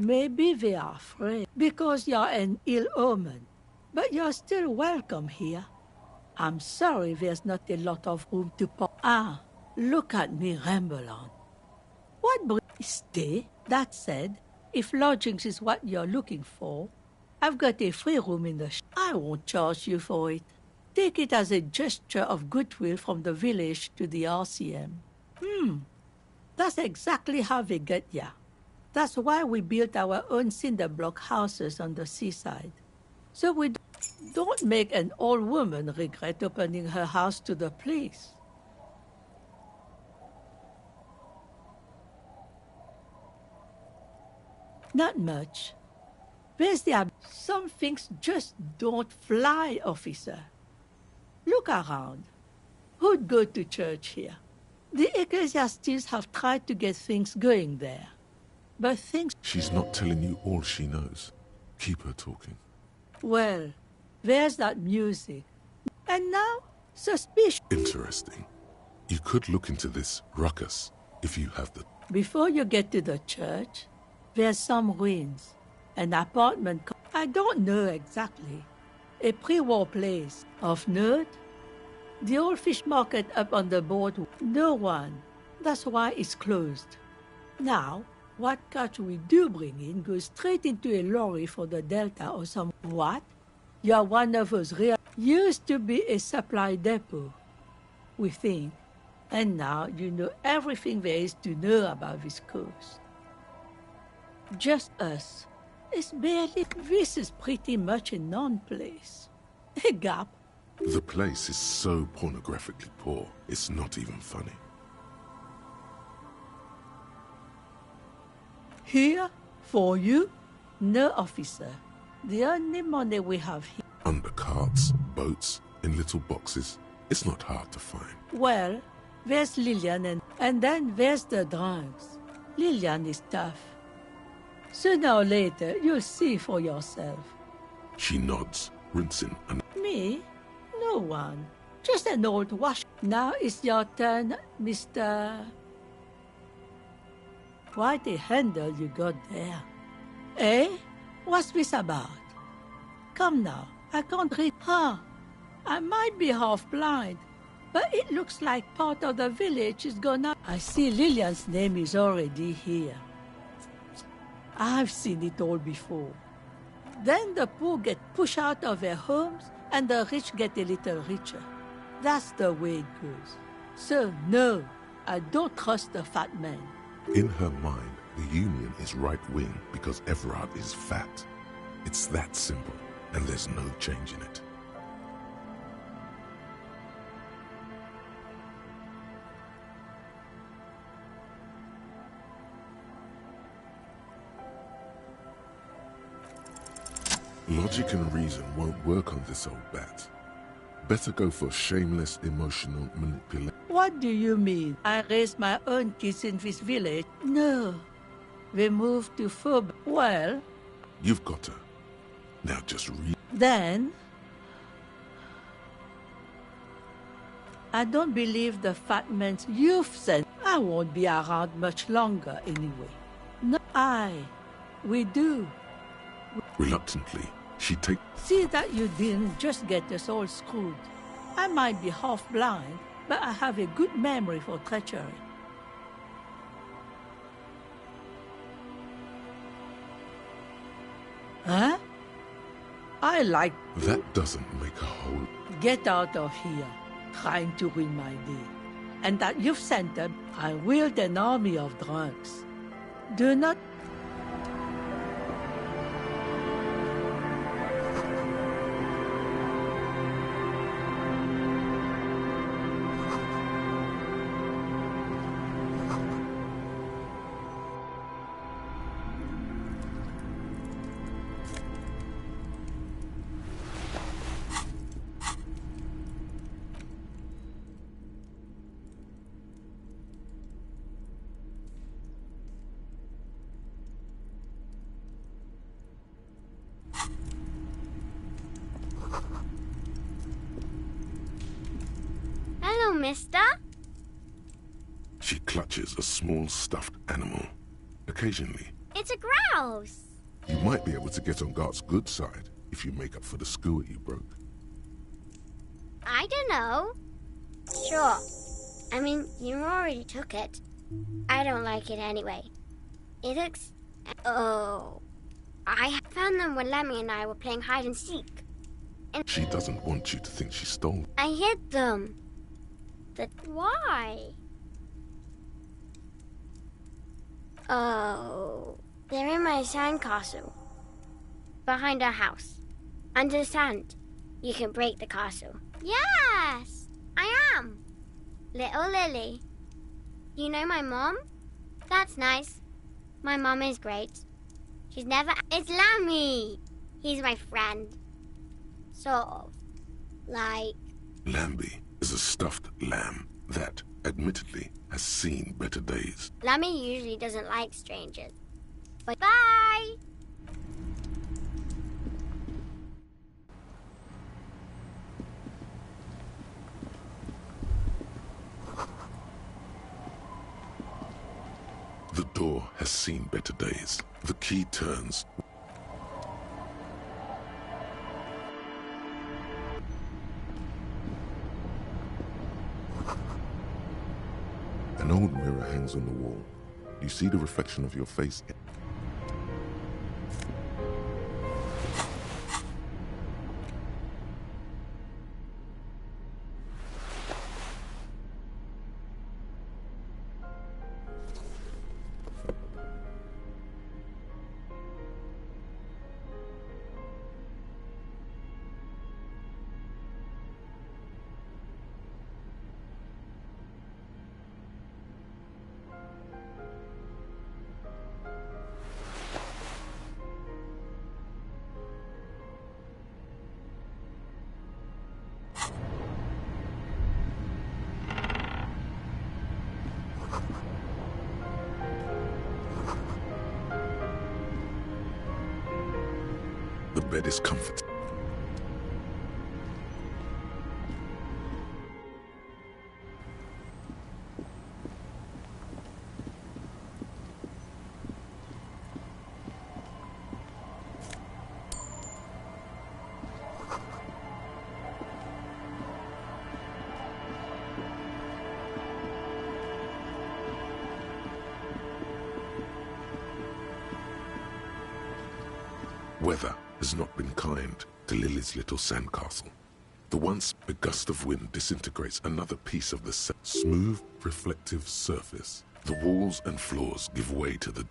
Maybe they are afraid because you're an ill omen, but you're still welcome here. I'm sorry there's not a lot of room to pop. Ah, look at me ramble on. Stay? That said, if lodgings is what you're looking for, I've got a free room in the I won't charge you for it. Take it as a gesture of goodwill from the village to the RCM. That's exactly how they get ya. That's why we built our own cinder block houses on the seaside. So we don't make an old woman regret opening her house to the police. Not much. Where's the Some things just don't fly, officer. Look around. Who'd go to church here? The ecclesiastics have tried to get things going there. But things... She's not telling you all she knows. Keep her talking. Well, there's that music. And now, suspicion. Interesting. You could look into this ruckus if you have the... Before you get to the church, there's some ruins. An apartment... I don't know exactly. A pre-war place. Of note, the old fish market up on the board. No one. That's why it's closed. Now, what catch we do bring in goes straight into a lorry for the Delta or some... What? You're one of those real... Used to be a supply depot, we think. And now you know everything there is to know about this coast. Just us. It's barely... This is pretty much a non-place. A gap. The place is so pornographically poor, it's not even funny. Here? For you? No, officer. The only money we have here... Under carts, boats, in little boxes. It's not hard to find. Well, there's Lillian and then there's the drunks. Lillian is tough. Sooner or later, you'll see for yourself. She nods, rinsing and... Me? No one. Just an old wash. Now it's your turn, Mr... Quite a handle you got there. Eh? What's this about? Come now, I can't read. Huh? I might be half blind, but it looks like part of the village is gonna... I see Lillian's name is already here. I've seen it all before. Then the poor get pushed out of their homes, and the rich get a little richer. That's the way it goes. So, no, I don't trust the fat man. In her mind, the Union is right-wing because Everard is fat. It's that simple, and there's no change in it. Logic and reason won't work on this old bat. Better go for shameless emotional manipulation. What do you mean? I raised my own kids in this village? No. We moved to Fob. Well... You've got her. Now just read. Then... I don't believe the fat man's youth sense. I won't be around much longer anyway. No, we do. Reluctantly, she takes... See that you didn't just get us all screwed. I might be half blind, but I have a good memory for treachery. Huh? I like... That doesn't make a whole... Get out of here, trying to win my day. And that you've sent them, I wield an army of drunks. Do not... Hello, mister. She clutches a small stuffed animal. Occasionally, It's a grouse. You might be able to get on Gart's good side if you make up for the skewer you broke. I don't know. Sure. I mean, you already took it. I don't like it anyway. It looks... Oh. I found them when Lemmy and I were playing hide and seek. And She doesn't want you to think she stole. I hid them. Why? Oh. They're in my sandcastle. Behind our house. Under the sand. You can break the castle. Yes! I am. Little Lily. You know my mom? That's nice. My mom is great. She's never... It's Lammy! He's my friend. Sort of. Like... Lambie is a stuffed lamb that, admittedly, has seen better days. Lammy usually doesn't like strangers. But bye! The door has seen better days. The key turns. An old mirror hangs on the wall. You see the reflection of your face. The bed is comfortable. Weather has not been kind to Lily's little sandcastle. The once a gust of wind disintegrates another piece of the smooth, reflective surface. The walls and floors give way to the...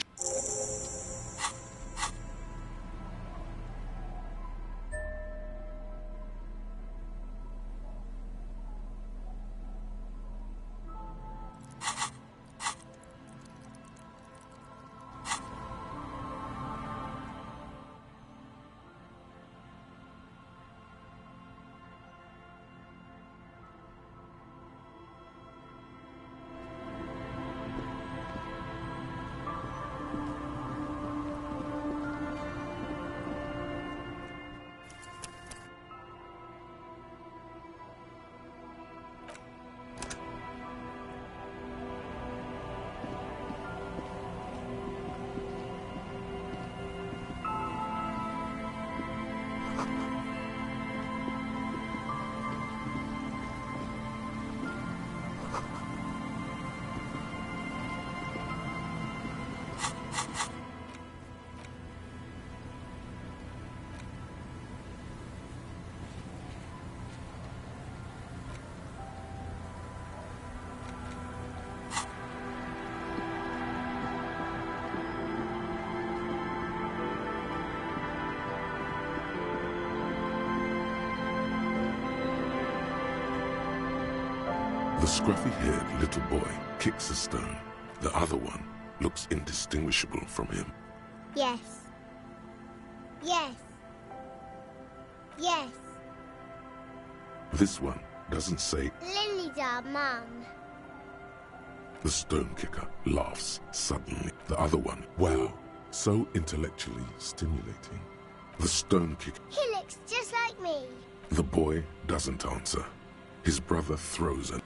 The scruffy-haired little boy kicks a stone. The other one looks indistinguishable from him. Yes. Yes. Yes. This one doesn't say. Lily's our mum. The stone kicker laughs suddenly. The other one, wow, so intellectually stimulating. The stone kicker. He looks just like me. The boy doesn't answer. His brother throws an...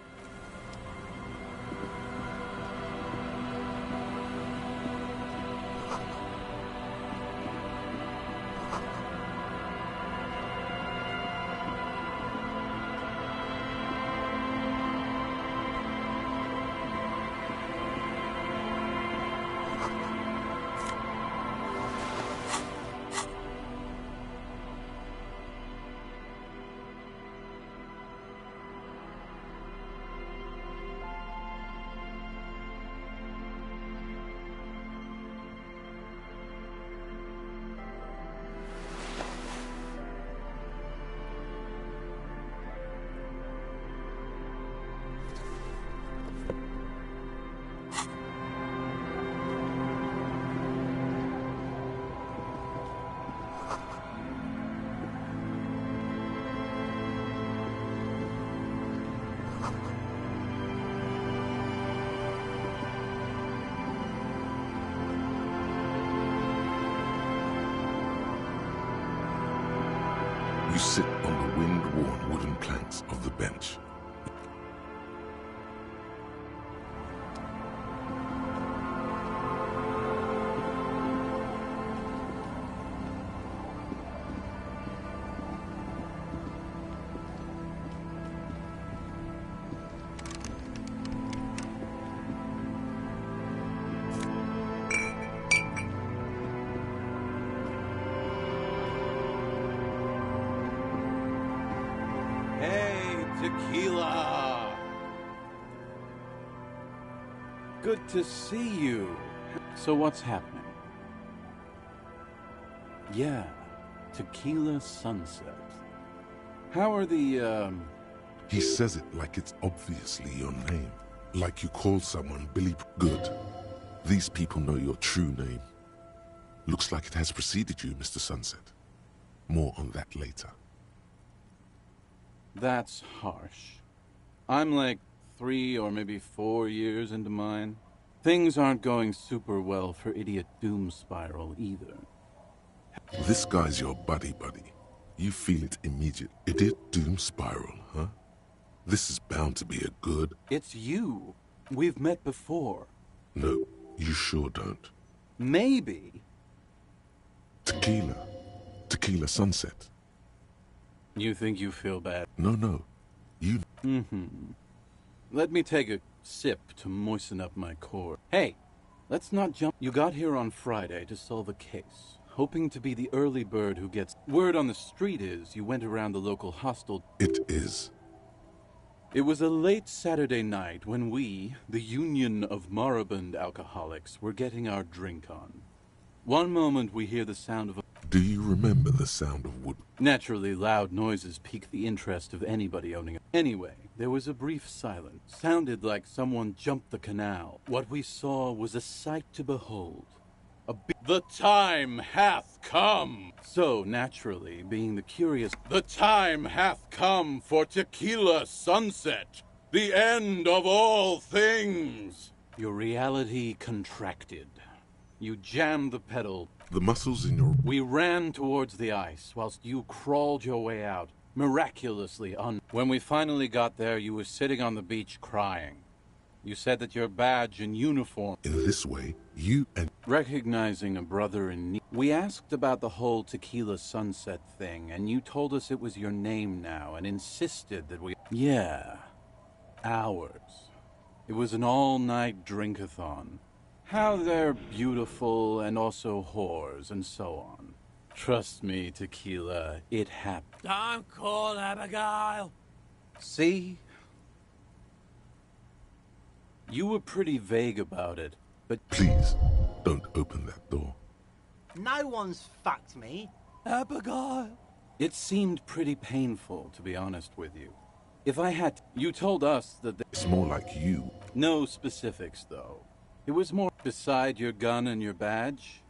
You sit on the wind-worn wooden planks of the bench. Tequila! Good to see you. So what's happening? Yeah, Tequila Sunset. How are the, He says it like it's obviously your name. Like you call someone Billy. Good. These people know your true name. Looks like it has preceded you, Mr. Sunset. More on that later. That's harsh. I'm like 3 or maybe 4 years into mine. Things aren't going super well for Idiot Doom Spiral either. This guy's your buddy. You feel it immediate. Idiot Doom Spiral, huh? This is bound to be a good... It's you. We've met before. No, you sure don't. Maybe. Tequila. Tequila Sunset. You think you feel bad? No. You... Let me take a sip to moisten up my core. Hey, let's not jump. You got here on Friday to solve a case, hoping to be the early bird who gets... Word on the street is you went around the local hostel. It is. It was a late Saturday night when we, the Union of Moribund Alcoholics, were getting our drink on. One moment we hear the sound of a... Do you remember the sound of wood? Naturally, loud noises pique the interest of anybody owning it. Anyway, there was a brief silence. Sounded like someone jumped the canal. What we saw was a sight to behold. The time hath come! So, naturally, being the curious... The time hath come for Tequila Sunset! The end of all things! Your reality contracted. You jammed the pedal. The muscles in your... We ran towards the ice, whilst you crawled your way out, miraculously When we finally got there, you were sitting on the beach crying. You said that your badge and uniform... In this way, you and... Recognizing a brother in need... We asked about the whole Tequila Sunset thing, and you told us it was your name now, and insisted that we... Yeah. Ours. It was an all-night drink-a-thon. How they're beautiful and also whores and so on. Trust me, Tequila, it happened. Don't call Abigail. See? You were pretty vague about it, but... Please, don't open that door. No one's fucked me. Abigail. It seemed pretty painful, to be honest with you. If I had... You told us that... It's more like you. No specifics, though. It was more beside your gun and your badge.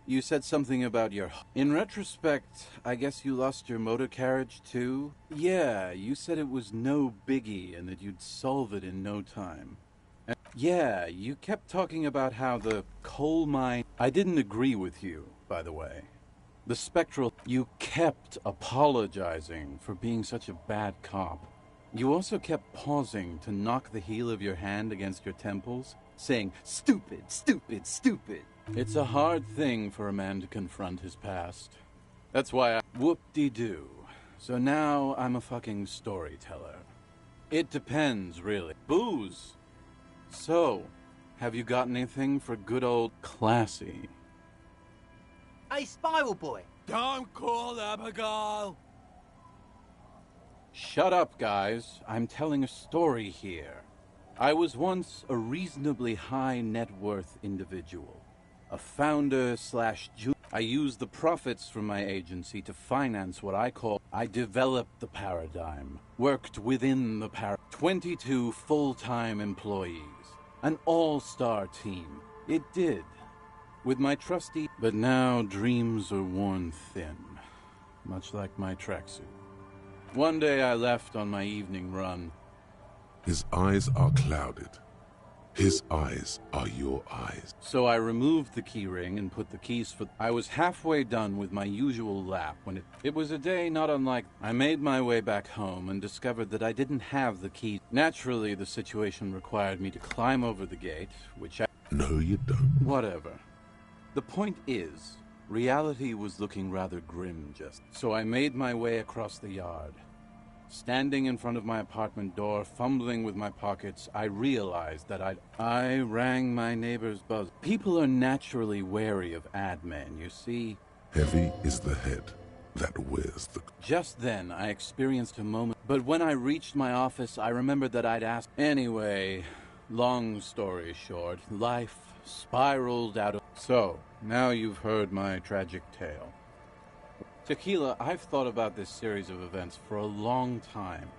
You said something about your... In retrospect, I guess you lost your motor carriage, too? Yeah, you said it was no biggie and that you'd solve it in no time. And yeah, you kept talking about how the coal mine... I didn't agree with you, by the way. The spectral... You kept apologizing for being such a bad cop. You also kept pausing to knock the heel of your hand against your temples, saying, "Stupid, stupid, stupid." It's a hard thing for a man to confront his past. That's why I... Whoop-de-doo. So now I'm a fucking storyteller. It depends, really. Booze. So, have you got anything for good old Classy? Hey, Spiral Boy. Don't call Abigail. Shut up, guys. I'm telling a story here. I was once a reasonably high net worth individual. A founder / I used the profits from my agency to finance what I call... I developed the paradigm. Worked within the 22 full-time employees. An all-star team. It did. With my trusty... But now dreams are worn thin. Much like my tracksuit. One day I left on my evening run. His eyes are clouded. His eyes are your eyes. So I removed the key ring and put the keys for... I was halfway done with my usual lap when it was a day not unlike... I made my way back home and discovered that I didn't have the key. Naturally, the situation required me to climb over the gate, which I... No, you don't. Whatever. The point is, reality was looking rather grim just... So I made my way across the yard. Standing in front of my apartment door, fumbling with my pockets, I realized that I rang my neighbor's buzz. People are naturally wary of ad men, you see. Heavy is the head that wears the... Just then, I experienced a moment. But when I reached my office, I remembered that I'd asked... Anyway, long story short, life spiraled out of... So, now you've heard my tragic tale. Tequila, I've thought about this series of events for a long time.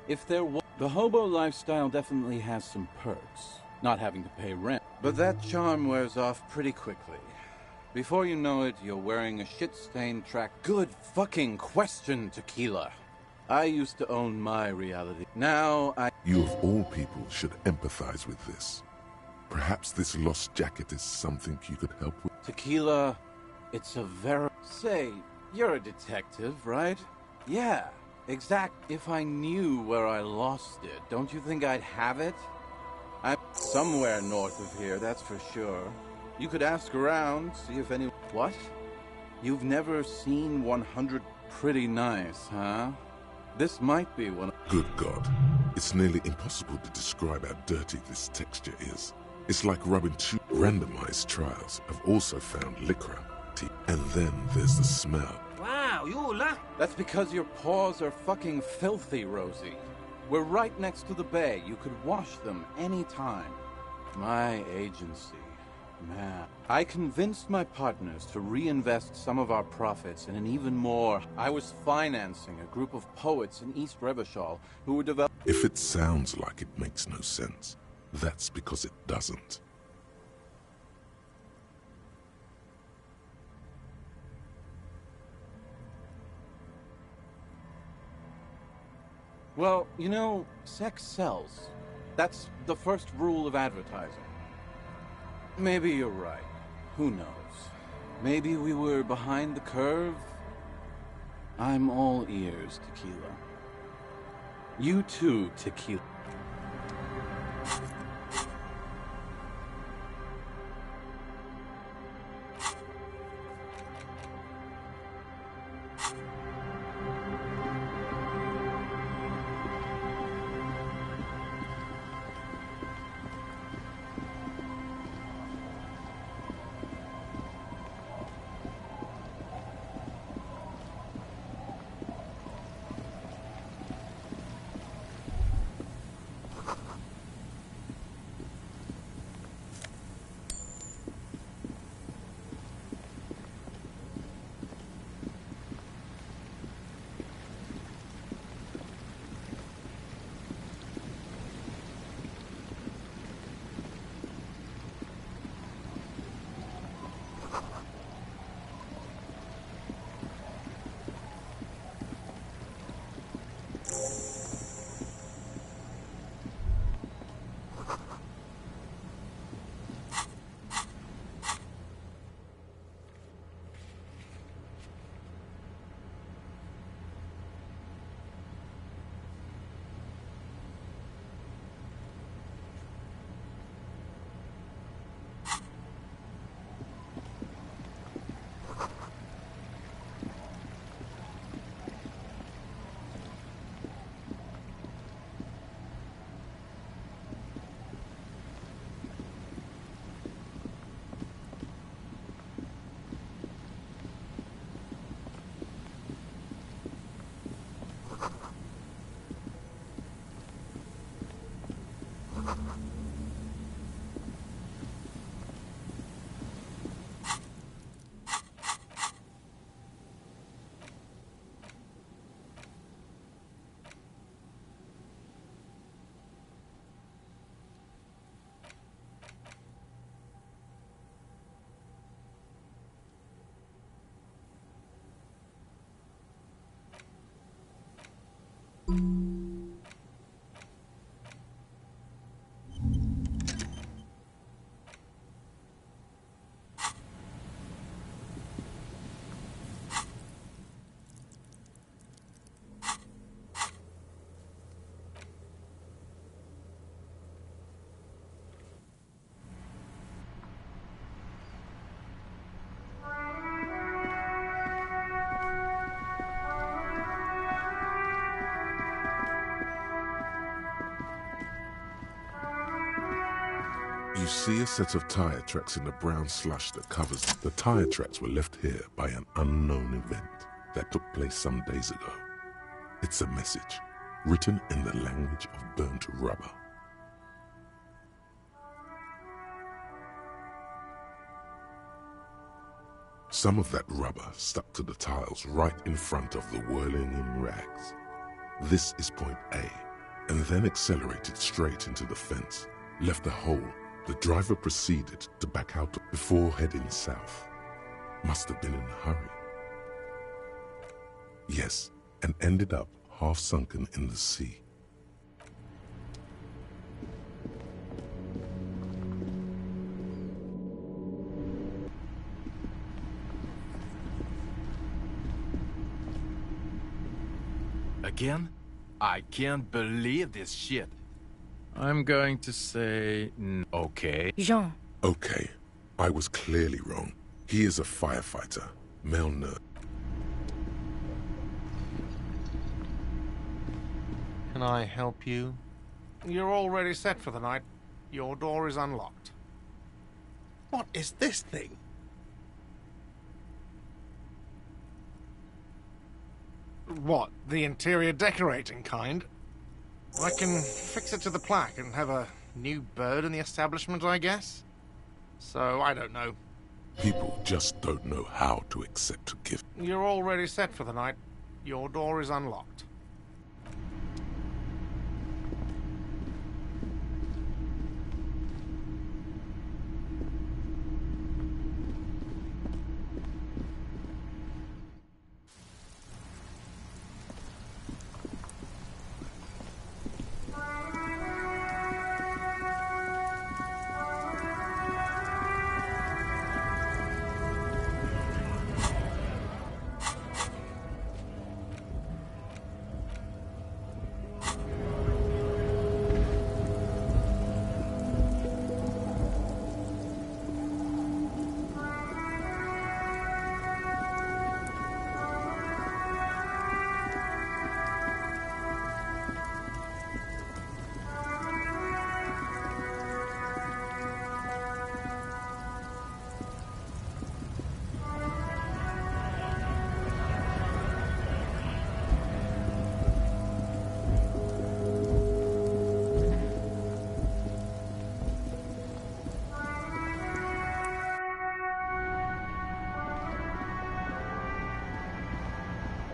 If there was... The hobo lifestyle definitely has some perks, not having to pay rent. But that charm wears off pretty quickly. Before you know it, you're wearing a shit-stained track... Good fucking question, Tequila. I used to own my reality. Now I... You of all people should empathize with this. Perhaps this lost jacket is something you could help with. Tequila, it's a very... Say... You're a detective, right? Yeah, exact. If I knew where I lost it, don't you think I'd have it? I'm somewhere north of here, that's for sure. You could ask around, see if any... What? You've never seen 100... Pretty nice, huh? This might be one... Good God. It's nearly impossible to describe how dirty this texture is. It's like rubbing two randomized trials. I've also found liquor. And then there's the smell. Wow, Yola. That's because your paws are fucking filthy, Rosie. We're right next to the bay. You could wash them any time. My agency. Man. I convinced my partners to reinvest some of our profits in an even more... I was financing a group of poets in East Revachol who were developing... If it sounds like it makes no sense, that's because it doesn't. Well, you know, sex sells. That's the first rule of advertising. Maybe you're right. Who knows? Maybe we were behind the curve? I'm all ears, Tequila. You too, Tequila. You see a set of tire tracks in the brown slush that covers. The tire tracks were left here by an unknown event that took place some days ago. It's a message, written in the language of burnt rubber. Some of that rubber stuck to the tiles right in front of the whirling rags. This is point A, and then accelerated straight into the fence, left a hole. The driver proceeded to back out before heading south. Must have been in a hurry. Yes, and ended up half sunken in the sea. Again? I can't believe this shit. I'm going to say Okay. Jean. Okay, I was clearly wrong. He is a firefighter, male nerd. Can I help you? You're already set for the night. Your door is unlocked. What is this thing? What, the interior decorating kind? I can fix it to the plaque and have a new bird in the establishment, I guess? So, I don't know. People just don't know how to accept a gift. You're already set for the night. Your door is unlocked.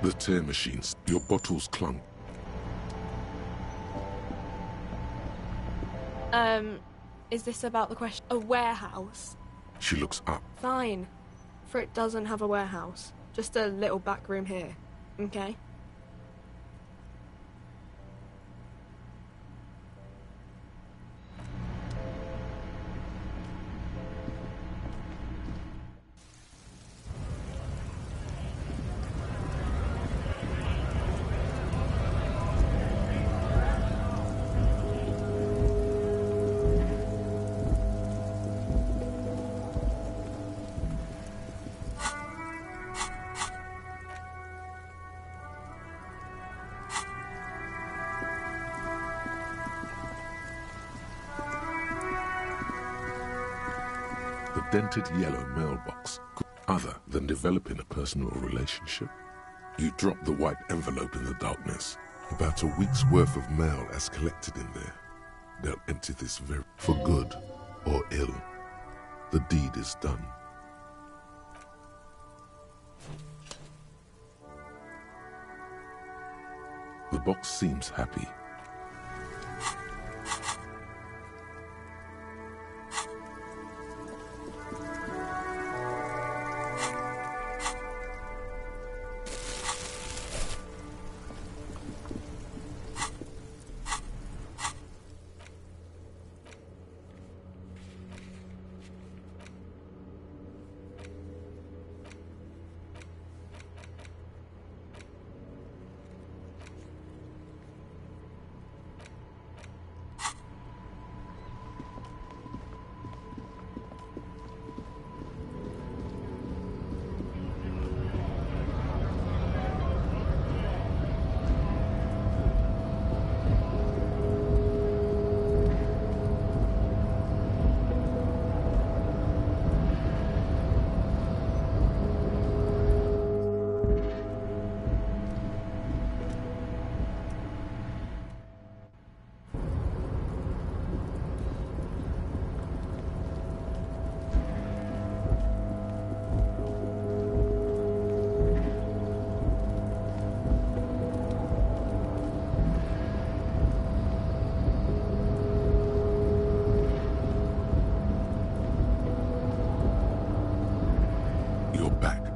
The tear machines, your bottles clunk. Is this about the question? A warehouse? She looks up. Fine. For it doesn't have a warehouse. Just a little back room here. Okay? The dented yellow mailbox. Other than developing a personal relationship, you drop the white envelope in the darkness. About a week's worth of mail as collected in there. They'll empty this for good or ill. The deed is done. The box seems happy.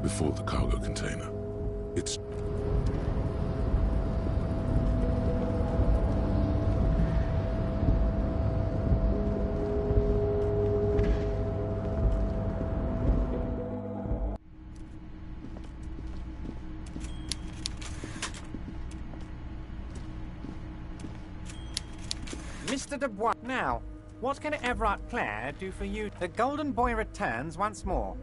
before the cargo container. It's... Mr. Dubois, now, what can Everard Clare do for you? The Golden Boy returns once more.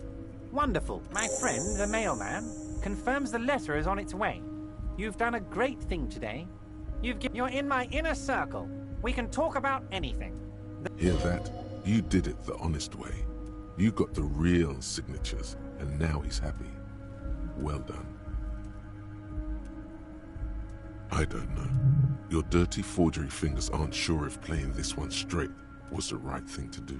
Wonderful. My friend, the mailman, confirms the letter is on its way. You've done a great thing today. You're in my inner circle. We can talk about anything. Hear that? You did it the honest way. You got the real signatures, and now he's happy. Well done. I don't know. Your dirty forgery fingers aren't sure if playing this one straight was the right thing to do.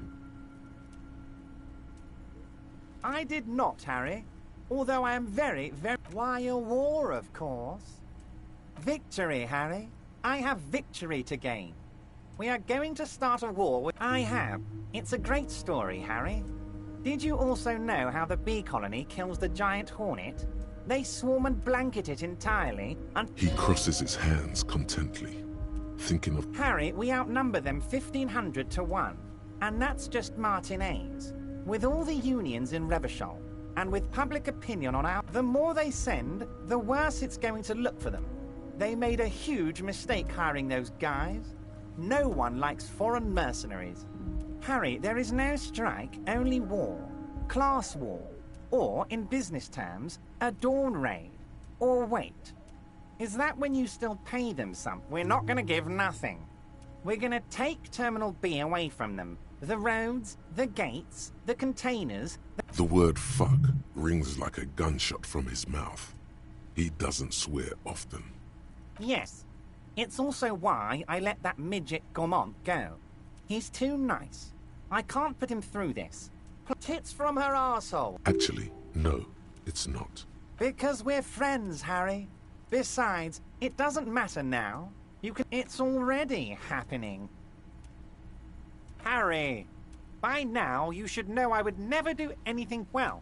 I did not, Harry. Although I am very... Why a war, of course. Victory, Harry. I have victory to gain. We are going to start a war with... I have. It's a great story, Harry. Did you also know how the bee colony kills the giant hornet? They swarm and blanket it entirely, and... He crosses his hands contently, thinking of... Harry, we outnumber them 1,500 to 1. And that's just Martinez. With all the unions in Revachol, and with public opinion on our... The more they send, the worse it's going to look for them. They made a huge mistake hiring those guys. No one likes foreign mercenaries. Harry, there is no strike, only war. Class war. Or, in business terms, a dawn raid. Or wait. Is that when you still pay them some? We're not going to give nothing. We're going to take Terminal B away from them. The roads, the gates, the containers... The word fuck rings like a gunshot from his mouth. He doesn't swear often. Yes. It's also why I let that midget Gaumont go. He's too nice. I can't put him through this. Tits from her arsehole. Actually, no, it's not. Because we're friends, Harry. Besides, it doesn't matter now. It's already happening. Harry, by now you should know I would never do anything well.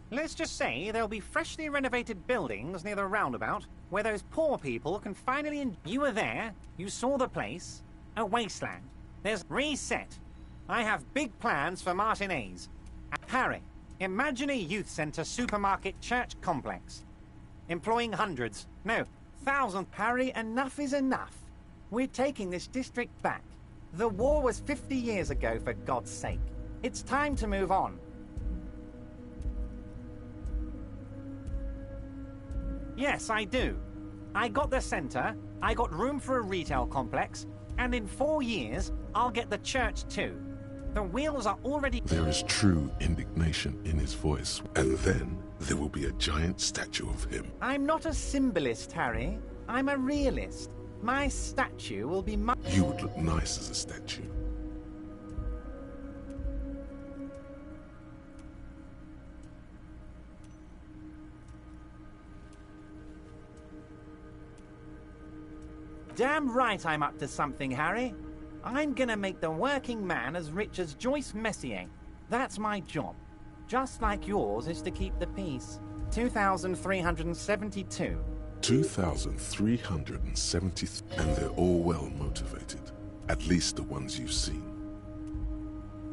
Let's just say there'll be freshly renovated buildings near the roundabout where those poor people can finally... You were there, you saw the place, a wasteland. There's reset. I have big plans for Martinez. Harry, imagine a youth centre supermarket church complex. Employing hundreds, no, thousands. Harry, enough is enough. We're taking this district back. The war was 50 years ago, for God's sake. It's time to move on. Yes, I do. I got the centre, I got room for a retail complex, and in 4 years, I'll get the church too. The wheels are already... There is true indignation in his voice, and then there will be a giant statue of him. I'm not a symbolist, Harry. I'm a realist. My statue will be my... You would look nice as a statue. Damn right I'm up to something, Harry. I'm gonna make the working man as rich as Joyce Messier. That's my job. Just like yours is to keep the peace. 2,372. 2,370, and they're all well motivated. At least the ones you've seen.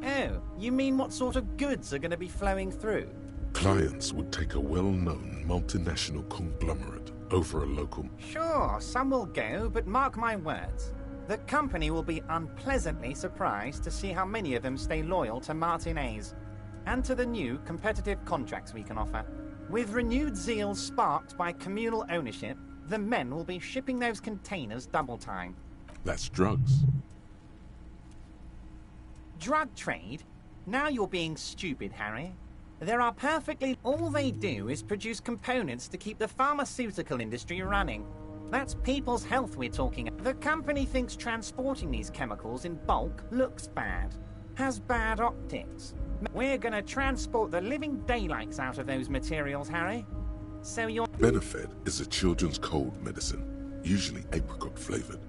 Oh, you mean what sort of goods are going to be flowing through? Clients would take a well-known multinational conglomerate over a local... Sure, some will go, but mark my words. The company will be unpleasantly surprised to see how many of them stay loyal to Martinez, and to the new competitive contracts we can offer. With renewed zeal sparked by communal ownership, the men will be shipping those containers double time. That's drugs. Drug trade? Now you're being stupid, Harry. There are perfectly... All they do is produce components to keep the pharmaceutical industry running. That's people's health we're talking about. The company thinks transporting these chemicals in bulk looks bad, has bad optics. We're gonna transport the living daylights out of those materials, Harry. So you're... Benefed is a children's cold medicine, usually apricot flavored,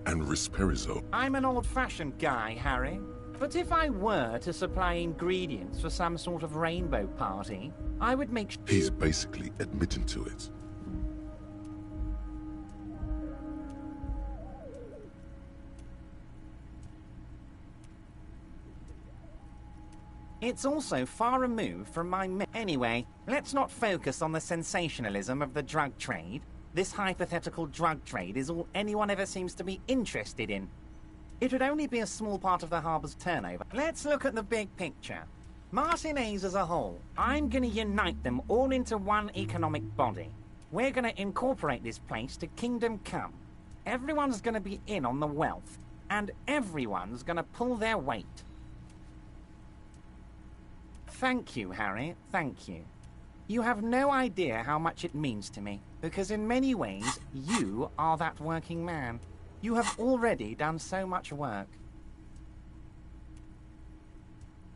and risperidone. I'm an old-fashioned guy, Harry. But if I were to supply ingredients for some sort of rainbow party, I would make sure... He's basically admitting to it. It's also far removed from my... Anyway, let's not focus on the sensationalism of the drug trade. This hypothetical drug trade is all anyone ever seems to be interested in. It would only be a small part of the harbour's turnover. Let's look at the big picture. Martinez as a whole, I'm going to unite them all into one economic body. We're going to incorporate this place to Kingdom Come. Everyone's going to be in on the wealth, and everyone's going to pull their weight. Thank you, Harry, thank you. You have no idea how much it means to me, because in many ways, you are that working man. You have already done so much work.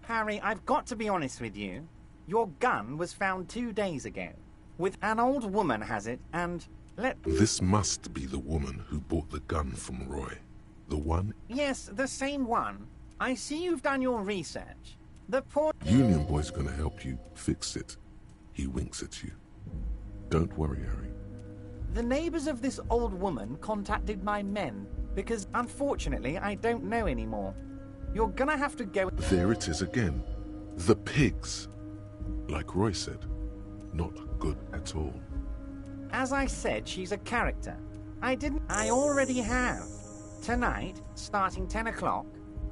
Harry, I've got to be honest with you. Your gun was found 2 days ago. With an old woman has it, and This must be the woman who bought the gun from Roy. The one... Yes, the same one. I see you've done your research. The poor... Union Boy's gonna help you fix it. He winks at you. Don't worry, Harry. The neighbors of this old woman contacted my men, because unfortunately I don't know anymore. You're gonna have to go... There it is again. The pigs. Like Roy said, not good at all. As I said, she's a character. I already have. Tonight, starting 10 o'clock,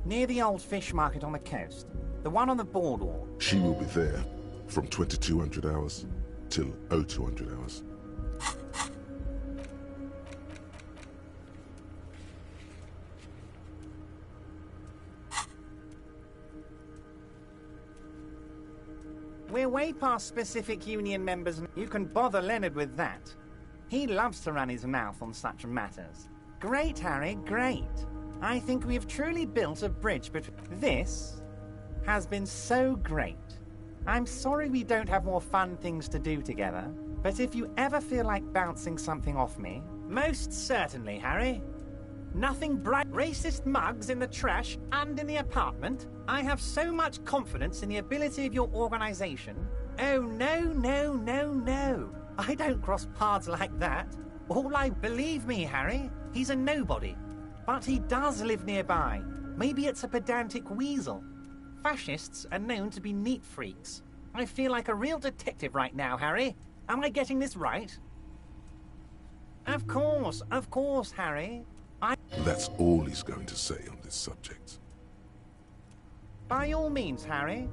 near the old fish market on the coast. The one on the boardwalk. She will be there from 2200 hours till 0200 hours. We're way past specific union members. You can bother Leonard with that. He loves to run his mouth on such matters. Great, Harry, great. I think we've truly built a bridge between... This has been so great. I'm sorry we don't have more fun things to do together, but if you ever feel like bouncing something off me... Most certainly, Harry. Nothing bright racist mugs in the trash and in the apartment. I have so much confidence in the ability of your organization. Oh, no, no, no, no. I don't cross paths like that. Believe me, Harry, he's a nobody. But he does live nearby. Maybe it's a pedantic weasel. Fascists are known to be neat freaks. I feel like a real detective right now, Harry. Am I getting this right? Of course, Harry. That's all he's going to say on this subject. By all means, Harry.